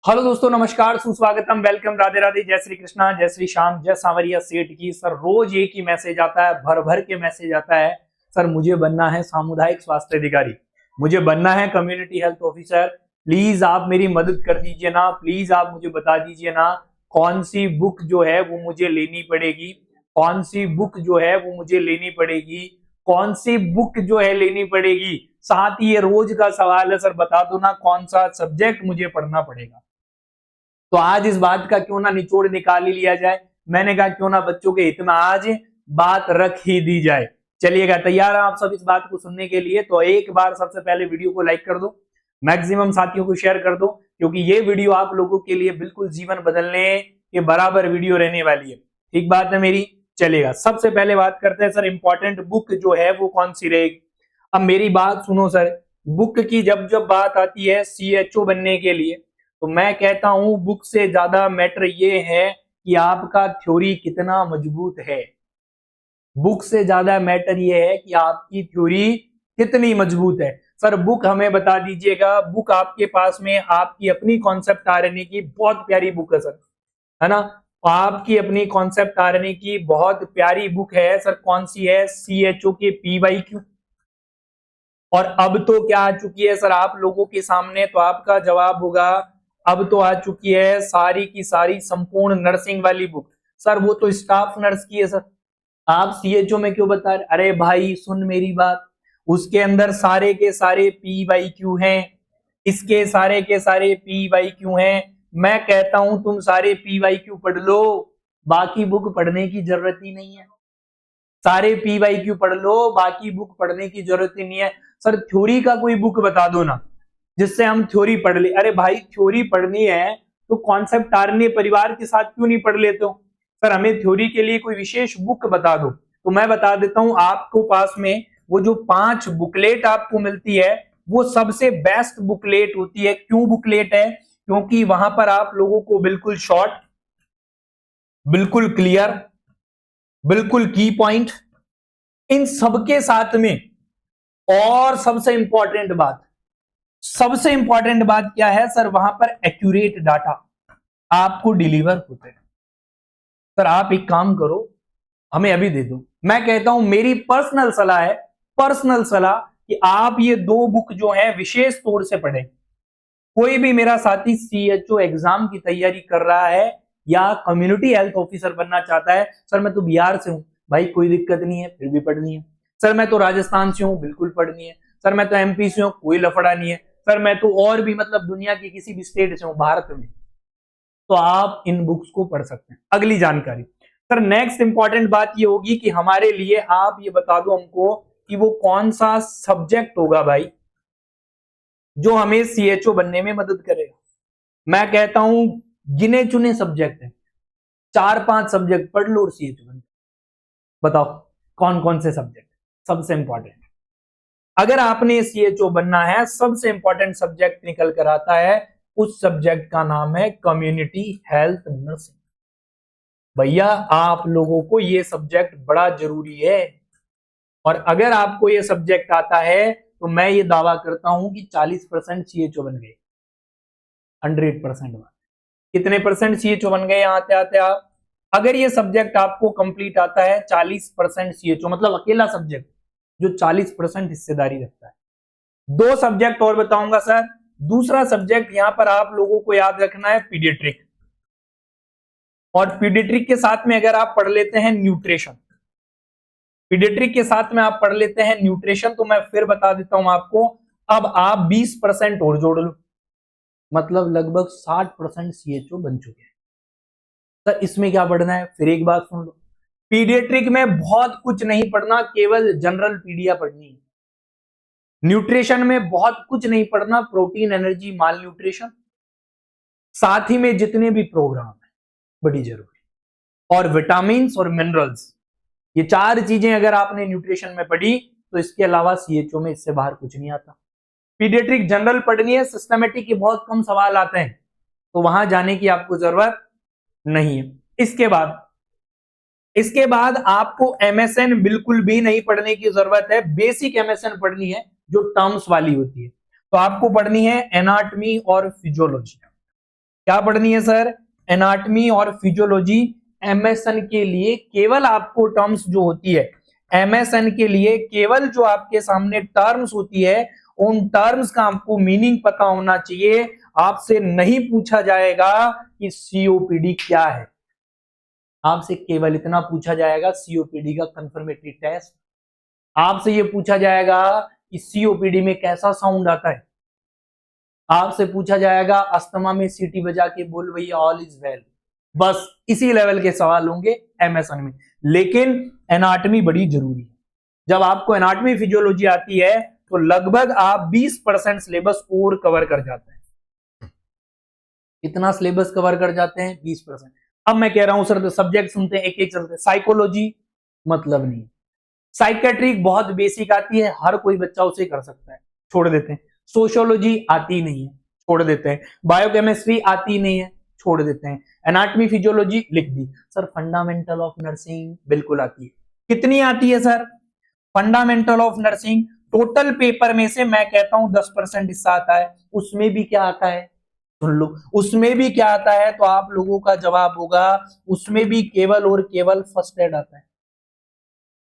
Hello दोस्तों, नमस्कार, सुस्वागतम, वेलकम, राधे राधे, जय श्री कृष्णा, जय श्री श्याम, जय सांवरिया सेठ की। सर रोज एक ही मैसेज आता है, भर भर के मैसेज आता है। सर मुझे बनना है सामुदायिक स्वास्थ्य अधिकारी, मुझे बनना है कम्युनिटी हेल्थ ऑफिसर। प्लीज आप मेरी मदद कर दीजिए ना, प्लीज आप मुझे बता दीजिए ना कौन सी बुक जो है वो मुझे लेनी पड़ेगी, कौन सी बुक जो है वो मुझे लेनी पड़ेगी, कौन सी बुक जो है लेनी पड़ेगी। साथ ही ये रोज का सवाल है, सर बता दो ना कौन सा सब्जेक्ट मुझे पढ़ना पड़ेगा। तो आज इस बात का क्यों ना निचोड़ निकाल ही लिया जाए। मैंने कहा क्यों ना बच्चों के हित में आज बात रख ही दी जाए। चलिएगा, तैयार हैं आप सब इस बात को सुनने के लिए? तो एक बार सबसे पहले वीडियो को लाइक कर दो, मैक्सिमम साथियों को शेयर कर दो, क्योंकि ये वीडियो आप लोगों के लिए बिल्कुल जीवन बदलने के बराबर वीडियो रहने वाली है। ठीक बात है मेरी? चलेगा, सबसे पहले बात करते हैं सर इंपॉर्टेंट बुक जो है वो कौन सी रहेगी। अब मेरी बात सुनो सर, बुक की जब जब बात आती है सीएचओ बनने के लिए, तो मैं कहता हूं बुक से ज्यादा मैटर ये है कि आपका थ्योरी कितना मजबूत है। बुक से ज्यादा मैटर ये है कि आपकी थ्योरी कितनी मजबूत है। सर बुक हमें बता दीजिएगा, बुक आपके पास में आपकी अपनी कॉन्सेप्ट आरएनए की बहुत प्यारी बुक है सर, है ना? आपकी अपनी कॉन्सेप्ट आरएनए की बहुत प्यारी बुक है सर। कौन सी है? सीएचओ के पीवाईक्यू। और अब तो क्या आ चुकी है सर आप लोगों के सामने, तो आपका जवाब होगा अब तो आ चुकी है सारी की सारी संपूर्ण नर्सिंग वाली बुक। सर वो तो स्टाफ नर्स की है सर, आप सीएचओ में क्यों बता रहे? अरे भाई सुन मेरी बात, उसके अंदर सारे के सारे पीवाईक्यू हैं, इसके सारे के सारे पीवाईक्यू हैं। मैं कहता हूं तुम सारे पीवाईक्यू पढ़ लो, बाकी बुक पढ़ने की जरूरत ही नहीं है। सारे पीवाईक्यू पढ़ लो, बाकी बुक पढ़ने की जरूरत ही नहीं है। सर थ्योरी का कोई बुक बता दो ना जिससे हम थ्योरी पढ़ ले। अरे भाई थ्योरी पढ़नी है तो कॉन्सेप्ट आरएनए परिवार के साथ क्यों नहीं पढ़ लेते हो? सर हमें थ्योरी के लिए कोई विशेष बुक बता दो। तो मैं बता देता हूं, आपको पास में वो जो 5 बुकलेट आपको मिलती है वो सबसे बेस्ट बुकलेट होती है। क्यों बुकलेट है? क्योंकि वहां पर आप लोगों को बिल्कुल शॉर्ट, बिल्कुल क्लियर, बिल्कुल की पॉइंट, इन सबके साथ में, और सबसे इंपॉर्टेंट बात क्या है सर, वहां पर एक्यूरेट डाटा आपको डिलीवर होते हैं। सर आप एक काम करो, हमें अभी दे दो। मैं कहता हूं मेरी पर्सनल सलाह है, पर्सनल सलाह, कि आप ये 2 बुक जो है विशेष तौर से पढ़ें। कोई भी मेरा साथी सीएचओ एग्जाम की तैयारी कर रहा है या कम्युनिटी हेल्थ ऑफिसर बनना चाहता है, सर मैं तो बिहार से हूं, भाई कोई दिक्कत नहीं है, फिर भी पढ़नी है। सर मैं तो राजस्थान से हूं, बिल्कुल पढ़नी है। सर मैं तो एमपी से हूं, कोई लफड़ा नहीं है। सर मैं तो और भी मतलब दुनिया के किसी भी स्टेट से हूं भारत में, तो आप इन बुक्स को पढ़ सकते हैं। अगली जानकारी सर, नेक्स्ट इंपॉर्टेंट बात ये होगी कि हमारे लिए आप ये बता दो हमको कि वो कौन सा सब्जेक्ट होगा भाई जो हमें सीएचओ बनने में मदद करेगा। मैं कहता हूं गिने चुने सब्जेक्ट हैं, 4-5 सब्जेक्ट पढ़ लो और सीएचओ बन। बताओ कौन कौन से सब्जेक्ट सबसे इंपॉर्टेंट? अगर आपने सीएचओ बनना है, सबसे इंपॉर्टेंट सब्जेक्ट निकल कर आता है, उस सब्जेक्ट का नाम है कम्युनिटी हेल्थ नर्सिंग। भैया आप लोगों को ये सब्जेक्ट बड़ा जरूरी है, और अगर आपको ये सब्जेक्ट आता है तो मैं ये दावा करता हूं कि 40% सीएचओ बन गए, 100%। कितने परसेंट सीएचओ बन गए आते आते आप? अगर ये सब्जेक्ट आपको कंप्लीट आता है, 40% सीएचओ, मतलब अकेला सब्जेक्ट जो 40% हिस्सेदारी रखता है। 2 सब्जेक्ट और बताऊंगा सर। दूसरा सब्जेक्ट यहां पर आप लोगों को याद रखना है पीडियाट्रिक, और पीडियाट्रिक के साथ में अगर आप पढ़ लेते हैं न्यूट्रिशन, पीडियाट्रिक के साथ में आप पढ़ लेते हैं न्यूट्रिशन, तो मैं फिर बता देता हूं आपको, अब आप 20% और जोड़ लो, मतलब लगभग 60% सीएचओ बन चुके हैं। सर इसमें क्या पढ़ना है? फिर एक बात सुन लो, पीडियाट्रिक में बहुत कुछ नहीं पढ़ना, केवल जनरल पीडिया पढ़नी है। न्यूट्रिशन में बहुत कुछ नहीं पढ़ना, प्रोटीन, एनर्जी, माल न्यूट्रिशन, साथ ही में जितने भी प्रोग्राम है बड़ी जरूरी, और विटामिन और मिनरल्स, ये 4 चीजें अगर आपने न्यूट्रिशन में पढ़ी तो इसके अलावा सीएचओ में इससे बाहर कुछ नहीं आता। पीडियाट्रिक जनरल पढ़नी है, सिस्टमेटिक के बहुत कम सवाल आते हैं, तो वहां जाने की आपको जरूरत नहीं है। इसके बाद आपको एमएसएन बिल्कुल भी नहीं पढ़ने की जरूरत है, बेसिक एमएसएन पढ़नी है जो टर्म्स वाली होती है। तो आपको पढ़नी है एनाटॉमी और फिजियोलॉजी। क्या पढ़नी है सर? एनाटमी और फिजियोलॉजी। एमएसएन के लिए केवल आपको टर्म्स जो होती है, एमएसएन के लिए केवल जो आपके सामने टर्म्स होती है, उन टर्म्स का आपको मीनिंग पता होना चाहिए। आपसे नहीं पूछा जाएगा कि सीओपीडी क्या है, आपसे केवल इतना पूछा जाएगा सीओपीडी का कंफर्मेटरी टेस्ट। आपसे ये पूछा जाएगा कि सीओपीडी में कैसा साउंड आता है। आपसे पूछा जाएगा अस्थमा में सीटी बजा के बोल भैया ऑल इज वेल। बस इसी लेवल के सवाल होंगे एमएसएन में। लेकिन एनाटमी बड़ी जरूरी है। जब आपको एनाटमी फिजियोलॉजी आती है तो लगभग आप 20% सिलेबस और कवर कर जाते हैं। कितना सिलेबस कवर कर जाते हैं? 20%। अब मैं कह रहा हूं सर सब्जेक्ट सुनते हैं एक एक चलते। साइकोलॉजी मतलब नहीं, साइकेट्रिक बहुत बेसिक आती है, हर कोई बच्चा उसे कर सकता है, छोड़ देते हैं। सोशियोलॉजी आती नहीं है, छोड़ देते हैं। बायोकेमिस्ट्री आती नहीं है, छोड़ देते हैं। एनाटमी फिजियोलॉजी लिख दी। सर फंडामेंटल ऑफ नर्सिंग बिल्कुल आती है। कितनी आती है sir? Fundamental of nursing total paper में से मैं कहता हूं 10% हिस्सा आता है। उसमें भी क्या आता है सुन लो, उसमें भी क्या आता है? तो आप लोगों का जवाब होगा उसमें भी केवल और केवल फर्स्ट एड आता है।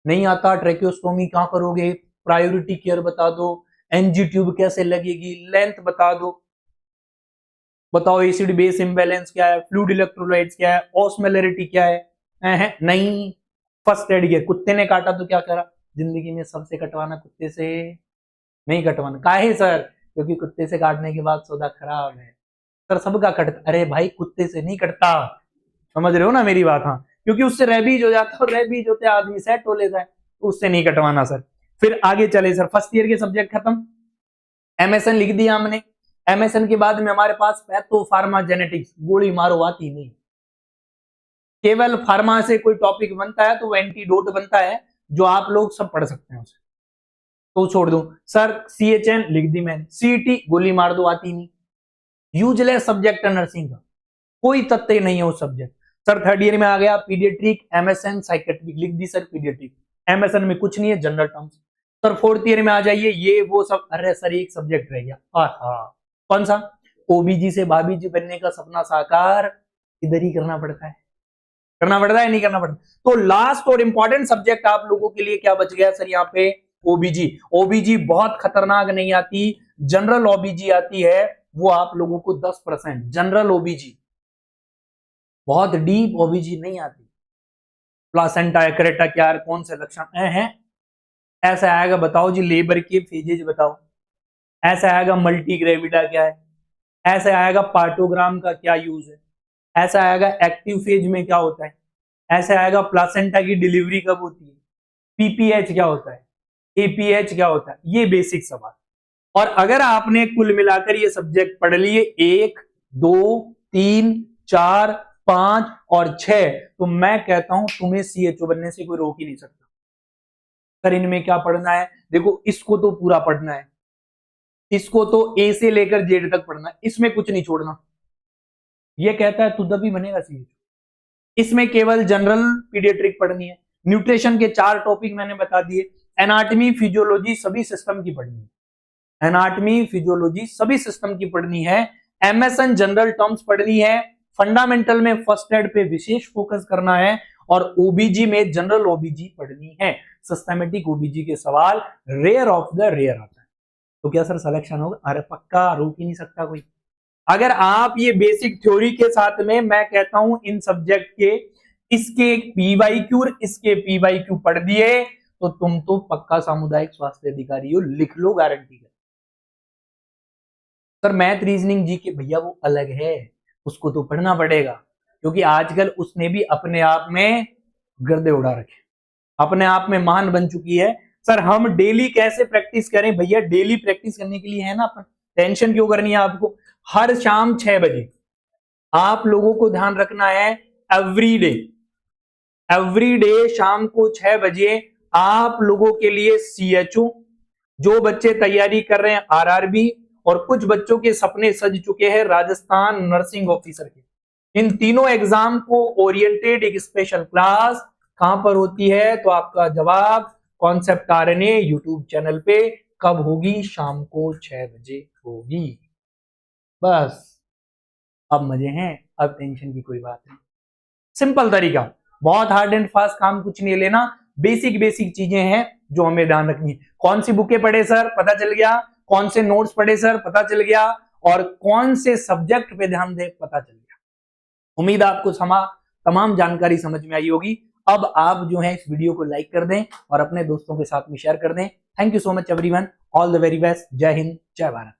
नहीं आता ट्रेकियोस्टोमी क्या करोगे, प्रायोरिटी केयर बता दो, एनजी ट्यूब कैसे लगेगी, लेंथ बता दो, बताओ एसिड बेस इंबैलेंस क्या है, फ्लूइड इलेक्ट्रोलाइट्स क्या है, ऑस्मोलैरिटी क्या है? नहीं। फर्स्ट एड किया, कुत्ते ने काटा तो क्या करा? जिंदगी में सबसे कटवाना कुत्ते से नहीं कटवाना। काहे सर? क्योंकि कुत्ते से काटने के बाद सौदा खराब है। सर सबका कटता, अरे भाई कुत्ते से नहीं कटता, समझ रहे हो ना मेरी बात? हाँ, क्योंकि उससे रेबीज हो जाता है और रेबीज होते आदमी सेट हो लेता है, तो उससे नहीं कटवाना सर। फिर आगे चले सर, फर्स्ट ईयर के सब्जेक्ट खत्म, एमएसएन लिख दिया हमने। एमएसएन के बाद में हमारे पास पैथो फार्मा जेनेटिक्स, गोली मारो आती नहीं, केवल फार्मा से कोई टॉपिक बनता है तो वो एंटीडोट बनता है जो आप लोग सब पढ़ सकते हैं उसे, तो छोड़ दो सर। सीएचएन लिख दी मैंने। सीटी गोली मार दो आती नहीं, यूजलेस सब्जेक्ट है नर्सिंग का, कोई तथ्य नहीं है उस सब्जेक्ट। सर थर्ड ईयर में आ गया पीडियाट्रिक, एमएसएन साइकेट्रिक लिख दी सर। पीडियाट्रिक एमएसएन में कुछ नहीं है, general terms. Sir fourth year में आ जाइए, ये वो सब, अरे सर एक सब्जेक्ट रह गया, कौन सा? ओबीजी से भाभी जी बनने का सपना साकार इधर ही करना पड़ता है, करना पड़ता है नहीं करना पड़ता? तो लास्ट और इंपॉर्टेंट सब्जेक्ट आप लोगों के लिए क्या बच गया सर यहाँ पे? ओबीजी। ओबीजी बहुत खतरनाक नहीं आती, जनरल ओबीजी आती है, वो आप लोगों को 10%। जनरल ओबीजी बहुत डीप ओबीजी नहीं आती। प्लासेंटा एक्रेटा क्या है, कौन से लक्षण है, ऐसा आएगा बताओ जी, लेबर के फेजेज बताओ, ऐसा आएगा मल्टी ग्रेविडा क्या है, ऐसा आएगा पार्टोग्राम का क्या यूज है, ऐसा आएगा एक्टिव फेज में क्या होता है, ऐसा आएगा प्लासेंटा की डिलीवरी कब होती है, पीपीएच क्या होता है, एपीएच क्या होता है, ये बेसिक सवाल। और अगर आपने कुल मिलाकर ये सब्जेक्ट पढ़ लिए 1 2 3 4 5 और 6, तो मैं कहता हूं तुम्हें सीएचओ बनने से कोई रोक ही नहीं सकता। सर इनमें क्या पढ़ना है? देखो इसको तो पूरा पढ़ना है, इसको तो ए से लेकर जेड तक पढ़ना है, इसमें कुछ नहीं छोड़ना। ये कहता है तू तभी बनेगा सीएचओ। इसमें केवल जनरल पीडियाट्रिक पढ़नी है। न्यूट्रिशन के 4 टॉपिक मैंने बता दिए। एनाटमी फिजियोलॉजी सभी सिस्टम की पढ़नी है, एनाटमी फिजियोलॉजी सभी सिस्टम की पढ़नी है। एमएसएन जनरल टर्म्स पढ़नी है। फंडामेंटल में फर्स्ट एड पे विशेष फोकस करना है और ओबीजी में जनरल ओबीजी पढ़नी है। सिस्टमेटिक ओबीजी के सवाल रेयर ऑफ द रेयर आता है। तो क्या सर सिलेक्शन होगा? अरे पक्का, रोक ही नहीं सकता कोई। अगर आप ये बेसिक थ्योरी के साथ में, मैं कहता हूं इन सब्जेक्ट के इसके पीवाईक्यू और इसके पीवाईक्यू पढ़ दिए तो तुम तो पक्का सामुदायिक स्वास्थ्य अधिकारी हो, लिख लो गारंटी है। सर मैथ रीजनिंग जी के भैया वो अलग है, उसको तो पढ़ना पड़ेगा, क्योंकि आजकल उसने भी अपने आप में गर्दे उड़ा रखे, अपने आप में महान बन चुकी है। सर हम डेली कैसे प्रैक्टिस करें? भैया डेली प्रैक्टिस करने के लिए है ना अपन, टेंशन क्यों करनी है आपको? हर शाम 6 बजे आप लोगों को ध्यान रखना है, एवरी डे शाम को 6 बजे आप लोगों के लिए सीएचओ, जो बच्चे तैयारी कर रहे हैं आरआरबी, और कुछ बच्चों के सपने सज चुके हैं राजस्थान नर्सिंग ऑफिसर के, इन तीनों एग्जाम को ओरिएंटेड एक स्पेशल क्लास कहां पर होती है? तो आपका जवाब कॉन्सेप्ट आरएनए यूट्यूब चैनल पे कब होगी? शाम को 6 बजे होगी। बस अब मजे हैं, अब टेंशन की कोई बात नहीं। सिंपल तरीका, बहुत हार्ड एंड फास्ट काम कुछ नहीं लेना, बेसिक बेसिक चीजें हैं जो हमें ध्यान रखनी है। कौन सी बुकें पढ़े सर, पता चल गया। कौन से नोट्स पढ़े सर, पता चल गया। और कौन से सब्जेक्ट पे ध्यान दे, पता चल गया। उम्मीद है आपको तमाम जानकारी समझ में आई होगी। अब आप जो है इस वीडियो को लाइक कर दें और अपने दोस्तों के साथ में शेयर कर दें। Thank you so much everyone, all the very best, जय हिंद, जय भारत।